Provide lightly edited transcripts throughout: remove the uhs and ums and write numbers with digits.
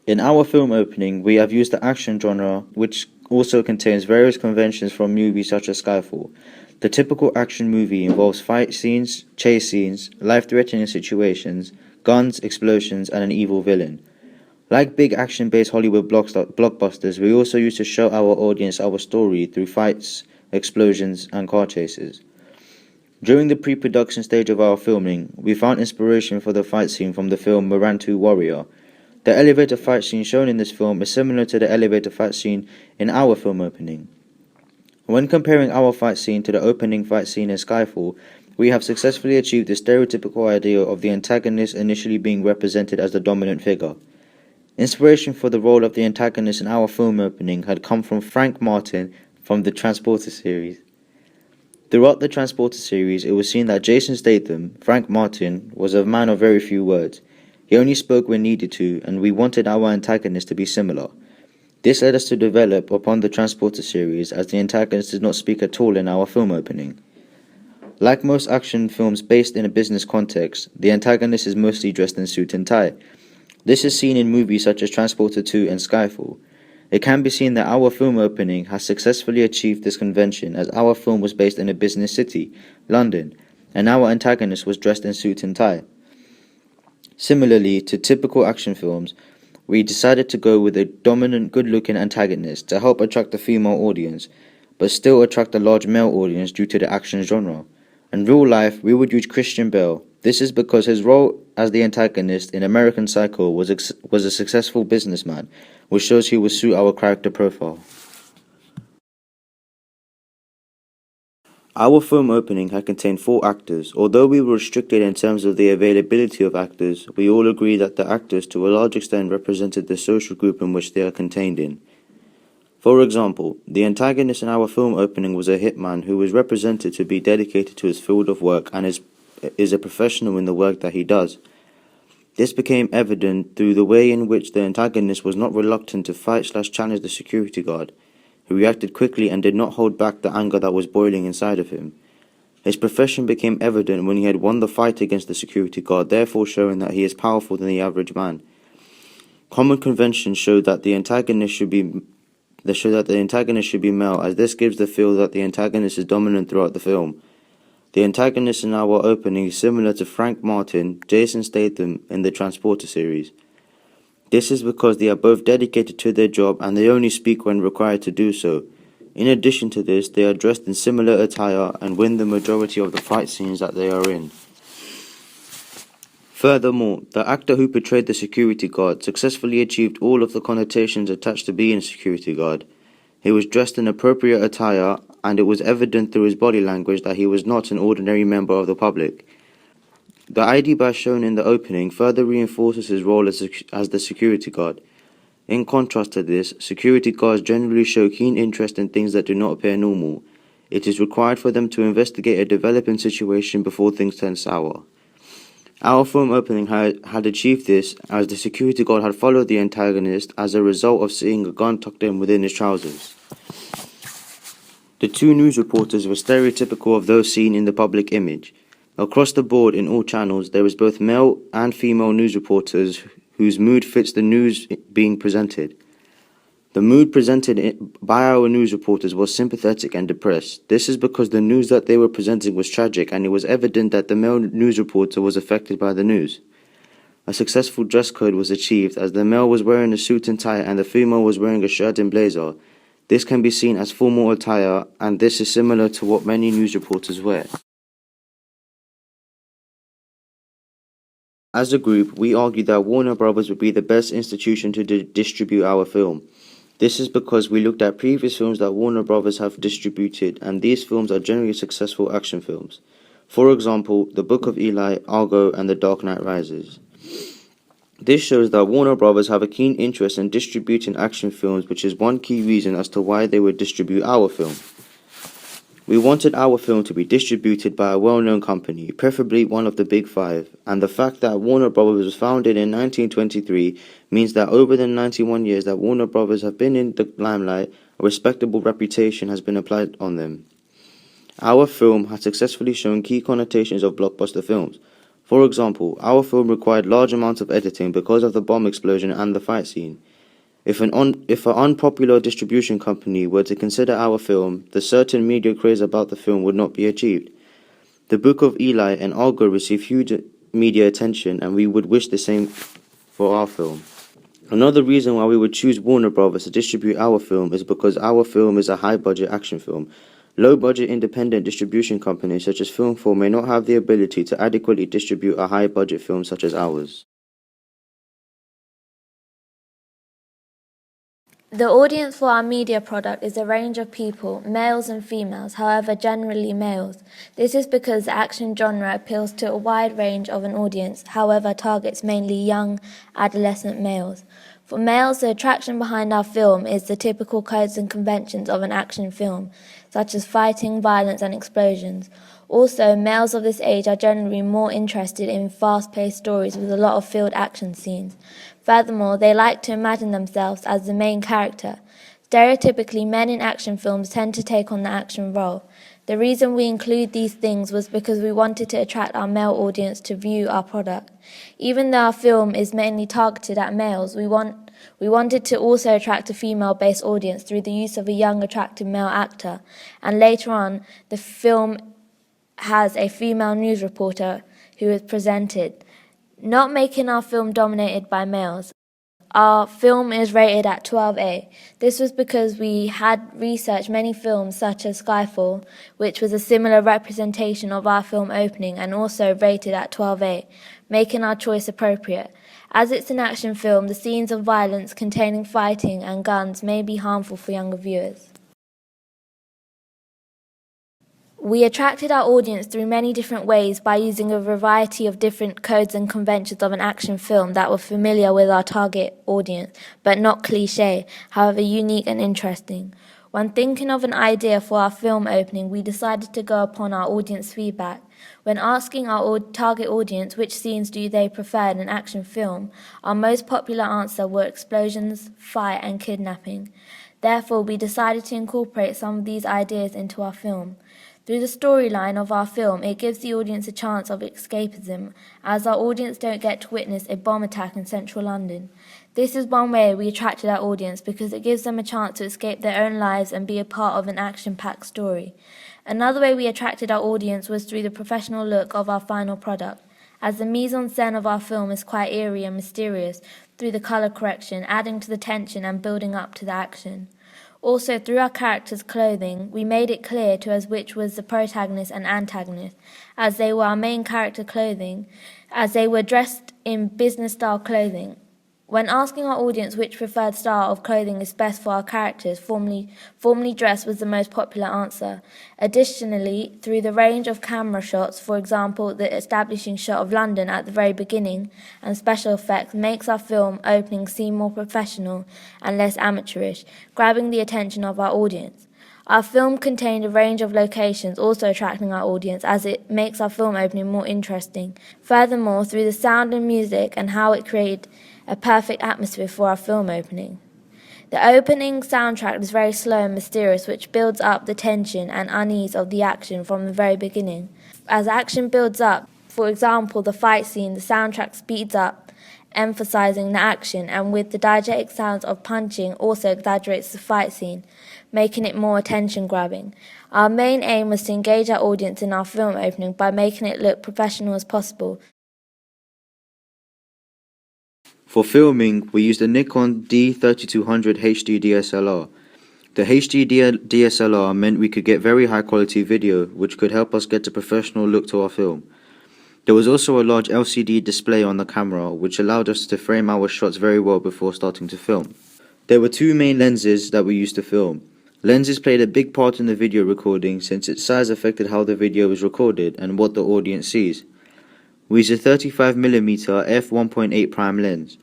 In our film opening, we have used the action genre, which also contains various conventions from movies such as Skyfall. The typical action movie involves fight scenes, chase scenes, life-threatening situations, guns, explosions, and an evil villain. Like big action-based Hollywood blockbusters, we also used to show our audience our story through fights, explosions, and car chases. During the pre-production stage of our filming, we found inspiration for the fight scene from the film Morantu Warrior. The elevator fight scene shown in this film is similar to the elevator fight scene in our film opening. When comparing our fight scene to the opening fight scene in Skyfall, we have successfully achieved the stereotypical idea of the antagonist initially being represented as the dominant figure. Inspiration for the role of the antagonist in our film opening had come from Frank Martin from the Transporter series. Throughout the Transporter series, it was seen that Jason Statham, Frank Martin, was a man of very few words. He only spoke when needed to, and we wanted our antagonist to be similar. This led us to develop upon the Transporter series, as the antagonist did not speak at all in our film opening. Like most action films based in a business context, the antagonist is mostly dressed in suit and tie. This is seen in movies such as Transporter 2 and Skyfall. It can be seen that our film opening has successfully achieved this convention, as our film was based in a business city, London, and our antagonist was dressed in suit and tie. Similarly to typical action films, we decided to go with a dominant, good-looking antagonist to help attract the female audience, but still attract a large male audience due to the action genre. In real life, we would use Christian Bale. This is because his role as the antagonist in American Psycho was a successful businessman, which shows he would suit our character profile. Our film opening had contained 4 actors. Although we were restricted in terms of the availability of actors, we all agreed that the actors to a large extent represented the social group in which they are contained in. For example, the antagonist in our film opening was a hitman who was represented to be dedicated to his field of work and is a professional in the work that he does. This became evident through the way in which the antagonist was not reluctant to fight/challenge the security guard. He reacted quickly and did not hold back the anger that was boiling inside of him. His profession became evident when he had won the fight against the security guard, therefore showing that he is powerful than the average man. Common conventions show that the antagonist should be male, as this gives the feel that the antagonist is dominant throughout the film. The antagonist in our opening is similar to Frank Martin, Jason Statham in the Transporter series. This is because they are both dedicated to their job and they only speak when required to do so. In addition to this, they are dressed in similar attire and win the majority of the fight scenes that they are in. Furthermore, the actor who portrayed the security guard successfully achieved all of the connotations attached to being a security guard. He was dressed in appropriate attire, and it was evident through his body language that he was not an ordinary member of the public. The ID badge shown in the opening further reinforces his role as the security guard. In contrast to this, security guards generally show keen interest in things that do not appear normal. It is required for them to investigate a developing situation before things turn sour. Our film opening had achieved this, as the security guard had followed the antagonist as a result of seeing a gun tucked in within his trousers. The 2 news reporters were stereotypical of those seen in the public image. Across the board in all channels, there is both male and female news reporters whose mood fits the news being presented. The mood presented by our news reporters was sympathetic and depressed. This is because the news that they were presenting was tragic, and it was evident that the male news reporter was affected by the news. A successful dress code was achieved, as the male was wearing a suit and tie and the female was wearing a shirt and blazer. This can be seen as formal attire, and this is similar to what many news reporters wear. As a group, we argued that Warner Brothers would be the best institution to distribute our film. This is because we looked at previous films that Warner Brothers have distributed, and these films are generally successful action films. For example, The Book of Eli, Argo, and The Dark Knight Rises. This shows that Warner Brothers have a keen interest in distributing action films, which is one key reason as to why they would distribute our film. We wanted our film to be distributed by a well-known company, preferably one of the Big Five, and the fact that Warner Brothers was founded in 1923 means that over the 91 years that Warner Brothers have been in the limelight, a respectable reputation has been applied on them. Our film has successfully shown key connotations of blockbuster films. For example, our film required large amounts of editing because of the bomb explosion and the fight scene. If an unpopular distribution company were to consider our film, the certain media craze about the film would not be achieved. The Book of Eli and Argo received huge media attention, and we would wish the same for our film. Another reason why we would choose Warner Brothers to distribute our film is because our film is a high-budget action film. Low-budget independent distribution companies such as Film 4 may not have the ability to adequately distribute a high-budget film such as ours. The audience for our media product is a range of people, males and females, however generally males. This is because the action genre appeals to a wide range of an audience, however targets mainly young, adolescent males. For males, the attraction behind our film is the typical codes and conventions of an action film, such as fighting, violence and explosions. Also, males of this age are generally more interested in fast-paced stories with a lot of field action scenes. Furthermore, they like to imagine themselves as the main character. Stereotypically, men in action films tend to take on the action role. The reason we include these things was because we wanted to attract our male audience to view our product. Even though our film is mainly targeted at males, we wanted to also attract a female-based audience through the use of a young, attractive male actor. And later on, the film has a female news reporter who is presented, not making our film dominated by males. Our film is rated at 12A. This was because we had researched many films such as Skyfall, which was a similar representation of our film opening and also rated at 12A, making our choice appropriate. As it's an action film, the scenes of violence containing fighting and guns may be harmful for younger viewers. We attracted our audience through many different ways by using a variety of different codes and conventions of an action film that were familiar with our target audience, but not cliché, however unique and interesting. When thinking of an idea for our film opening, we decided to go upon our audience feedback. When asking our target audience which scenes do they prefer in an action film, our most popular answer were explosions, fight and kidnapping. Therefore, we decided to incorporate some of these ideas into our film. Through the storyline of our film, it gives the audience a chance of escapism, as our audience don't get to witness a bomb attack in central London. This is one way we attracted our audience because it gives them a chance to escape their own lives and be a part of an action-packed story. Another way we attracted our audience was through the professional look of our final product, as the mise-en-scène of our film is quite eerie and mysterious through the colour correction, adding to the tension and building up to the action. Also, through our characters' clothing, we made it clear to us which was the protagonist and antagonist, as they were our main character clothing, as they were dressed in business-style clothing. When asking our audience which preferred style of clothing is best for our characters, formally dressed was the most popular answer. Additionally, through the range of camera shots, for example, the establishing shot of London at the very beginning, and special effects, makes our film opening seem more professional and less amateurish, grabbing the attention of our audience. Our film contained a range of locations, also attracting our audience, as it makes our film opening more interesting. Furthermore, through the sound and music and how it created a perfect atmosphere for our film opening. The opening soundtrack is very slow and mysterious, which builds up the tension and unease of the action from the very beginning. As action builds up, for example, the fight scene, the soundtrack speeds up, emphasizing the action, and with the diegetic sounds of punching also exaggerates the fight scene, making it more attention-grabbing. Our main aim was to engage our audience in our film opening by making it look professional as possible. For filming, we used a Nikon D3200 HD DSLR. The HD DSLR meant we could get very high quality video, which could help us get a professional look to our film. There was also a large LCD display on the camera, which allowed us to frame our shots very well before starting to film. There were two main lenses that we used to film. Lenses played a big part in the video recording since its size affected how the video was recorded and what the audience sees. We used a 35mm f1.8 prime lens.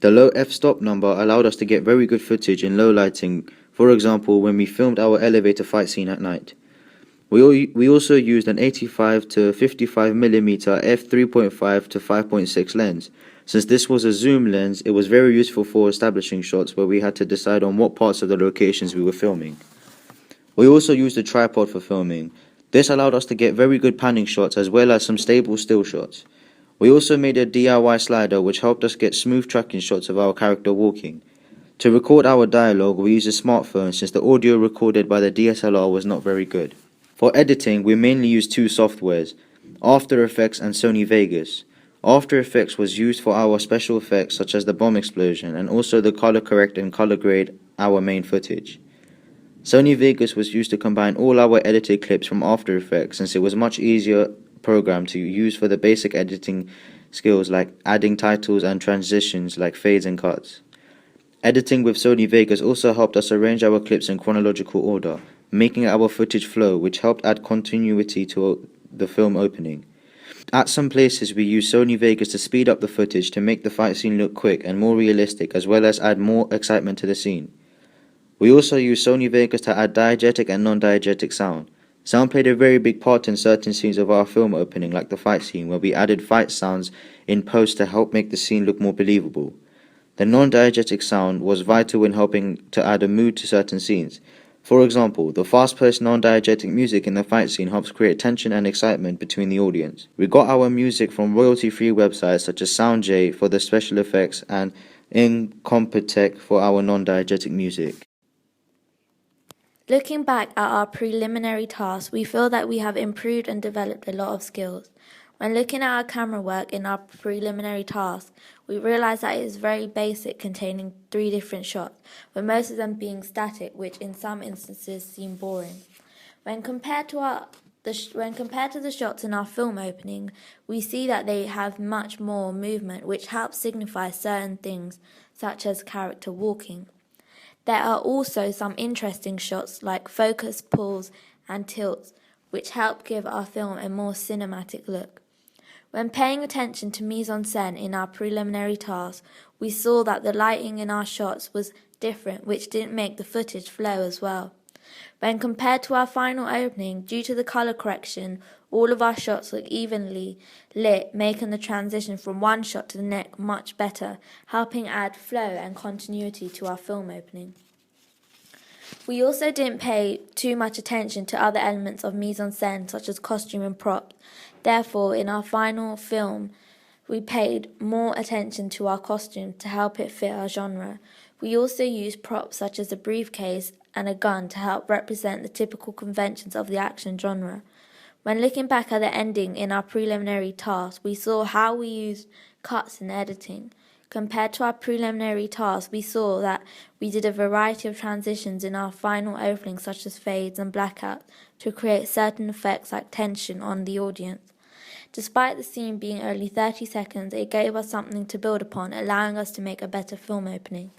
The low f-stop number allowed us to get very good footage in low lighting, for example when we filmed our elevator fight scene at night. We also used an 85 to 55mm f3.5 to 5.6 lens. Since this was a zoom lens, it was very useful for establishing shots where we had to decide on what parts of the locations we were filming. We also used a tripod for filming. This allowed us to get very good panning shots as well as some stable still shots. We also made a DIY slider which helped us get smooth tracking shots of our character walking. To record our dialogue, we used a smartphone since the audio recorded by the DSLR was not very good. For editing, we mainly used two softwares, After Effects and Sony Vegas. After Effects was used for our special effects such as the bomb explosion and also the color correct and color grade our main footage. Sony Vegas was used to combine all our edited clips from After Effects since it was much easier program to use for the basic editing skills like adding titles and transitions like fades and cuts. Editing with Sony Vegas also helped us arrange our clips in chronological order, making our footage flow, which helped add continuity to the film opening. At some places we used Sony Vegas to speed up the footage to make the fight scene look quick and more realistic as well as add more excitement to the scene. We also used Sony Vegas to add diegetic and non-diegetic sound. Sound played a very big part in certain scenes of our film opening, like the fight scene, where we added fight sounds in post to help make the scene look more believable. The non-diegetic sound was vital in helping to add a mood to certain scenes. For example, the fast-paced non-diegetic music in the fight scene helps create tension and excitement between the audience. We got our music from royalty-free websites such as SoundJ for the special effects and Incompetech for our non-diegetic music. Looking back at our preliminary tasks, we feel that we have improved and developed a lot of skills. When looking at our camera work in our preliminary task, we realize that it is very basic, containing 3 different shots, with most of them being static, which in some instances seem boring. When compared to the shots in our film opening, we see that they have much more movement, which helps signify certain things, such as character walking. There are also some interesting shots like focus pulls and tilts, which help give our film a more cinematic look. When paying attention to mise-en-scène in our preliminary task, we saw that the lighting in our shots was different, which didn't make the footage flow as well. When compared to our final opening, due to the color correction, all of our shots look evenly lit, making the transition from one shot to the next much better, helping add flow and continuity to our film opening. We also didn't pay too much attention to other elements of mise-en-scène such as costume and props. Therefore, in our final film, we paid more attention to our costume to help it fit our genre. We also used props such as a briefcase and a gun to help represent the typical conventions of the action genre. When looking back at the ending in our preliminary task, we saw how we used cuts in editing. Compared to our preliminary task, we saw that we did a variety of transitions in our final opening such as fades and blackouts to create certain effects like tension on the audience. Despite the scene being only 30 seconds, it gave us something to build upon, allowing us to make a better film opening.